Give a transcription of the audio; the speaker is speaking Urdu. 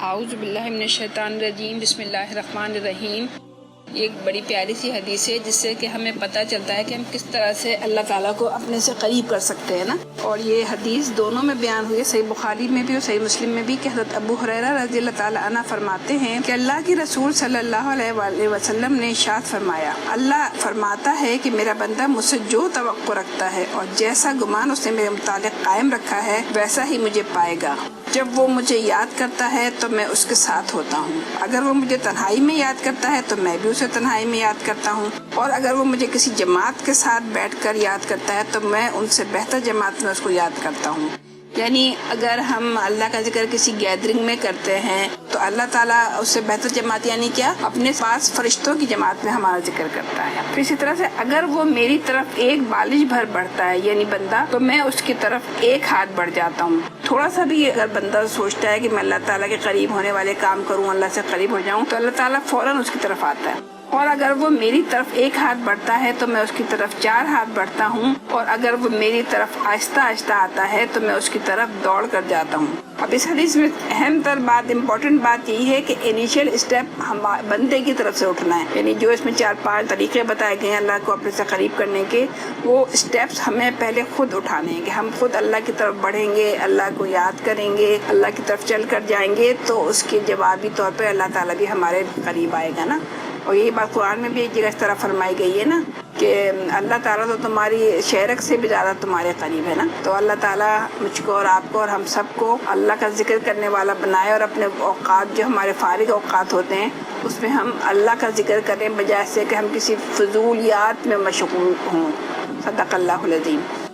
اعوذ باللہ من الشیطان الرجیم، بسم اللہ الرحمن الرحیم۔ یہ ایک بڑی پیاری سی حدیث ہے جس سے کہ ہمیں پتہ چلتا ہے کہ ہم کس طرح سے اللہ تعالیٰ کو اپنے سے قریب کر سکتے ہیں نا۔ اور یہ حدیث دونوں میں بیان ہوئی ہے، صحیح بخاری میں بھی اور صحیح مسلم میں بھی، کہ حضرت ابو ہریرہ رضی اللہ تعالیٰ عنہ فرماتے ہیں کہ اللہ کی رسول صلی اللہ علیہ وآلہ وسلم نے ارشاد فرمایا، اللہ فرماتا ہے کہ میرا بندہ مجھ سے جو توقع رکھتا ہے اور جیسا گمان اس نے میرے متعلق قائم رکھا ہے ویسا ہی مجھے پائے گا۔ جب وہ مجھے یاد کرتا ہے تو میں اس کے ساتھ ہوتا ہوں، اگر وہ مجھے تنہائی میں یاد کرتا ہے تو میں بھی اسے تنہائی میں یاد کرتا ہوں، اور اگر وہ مجھے کسی جماعت کے ساتھ بیٹھ کر یاد کرتا ہے تو میں ان سے بہتر جماعت میں اس کو یاد کرتا ہوں۔ یعنی اگر ہم اللہ کا ذکر کسی گیدرنگ میں کرتے ہیں تو اللہ تعالیٰ اس سے بہتر جماعت یعنی کیا، اپنے پاس فرشتوں کی جماعت میں ہمارا ذکر کرتا ہے۔ پھر اسی طرح سے اگر وہ میری طرف ایک بالش بھر بڑھتا ہے یعنی بندہ، تو میں اس کی طرف ایک ہاتھ بڑھ جاتا ہوں۔ تھوڑا سا بھی اگر بندہ سوچتا ہے کہ میں اللہ تعالیٰ کے قریب ہونے والے کام کروں، اللہ سے قریب ہو جاؤں، تو اللہ تعالیٰ فوراً اس کی طرف آتا ہے۔ اور اگر وہ میری طرف ایک ہاتھ بڑھتا ہے تو میں اس کی طرف 4 ہاتھ بڑھتا ہوں، اور اگر وہ میری طرف آہستہ آہستہ آتا ہے تو میں اس کی طرف دوڑ کر جاتا ہوں۔ اب اس حدیث میں اہم تر بات، امپورٹنٹ بات یہی ہے کہ انیشیل اسٹیپ بندے کی طرف سے اٹھنا ہے، یعنی جو اس میں 4-5 طریقے بتائے گئے ہیں اللہ کو اپنے سے قریب کرنے کے، وہ اسٹیپس ہمیں پہلے خود اٹھانے ہیں کہ ہم خود اللہ کی طرف بڑھیں گے، اللہ کو یاد کریں گے، اللہ کی طرف چل کر جائیں گے، تو اس کے جوابی طور پہ اللہ تعالیٰ بھی ہمارے قریب آئے گا نا۔ اور یہی بات قرآن میں بھی ایک جگہ اس طرح فرمائی گئی ہے نا کہ اللہ تعالیٰ تو تمہاری شہرک سے بھی زیادہ تمہارے قریب ہے نا۔ تو اللہ تعالیٰ مجھ کو اور آپ کو اور ہم سب کو اللہ کا ذکر کرنے والا بنائے، اور اپنے اوقات جو ہمارے فارغ اوقات ہوتے ہیں اس میں ہم اللہ کا ذکر کریں، بجائے سے کہ ہم کسی فضولیات میں مشغول ہوں۔ صدق اللہ العظیم۔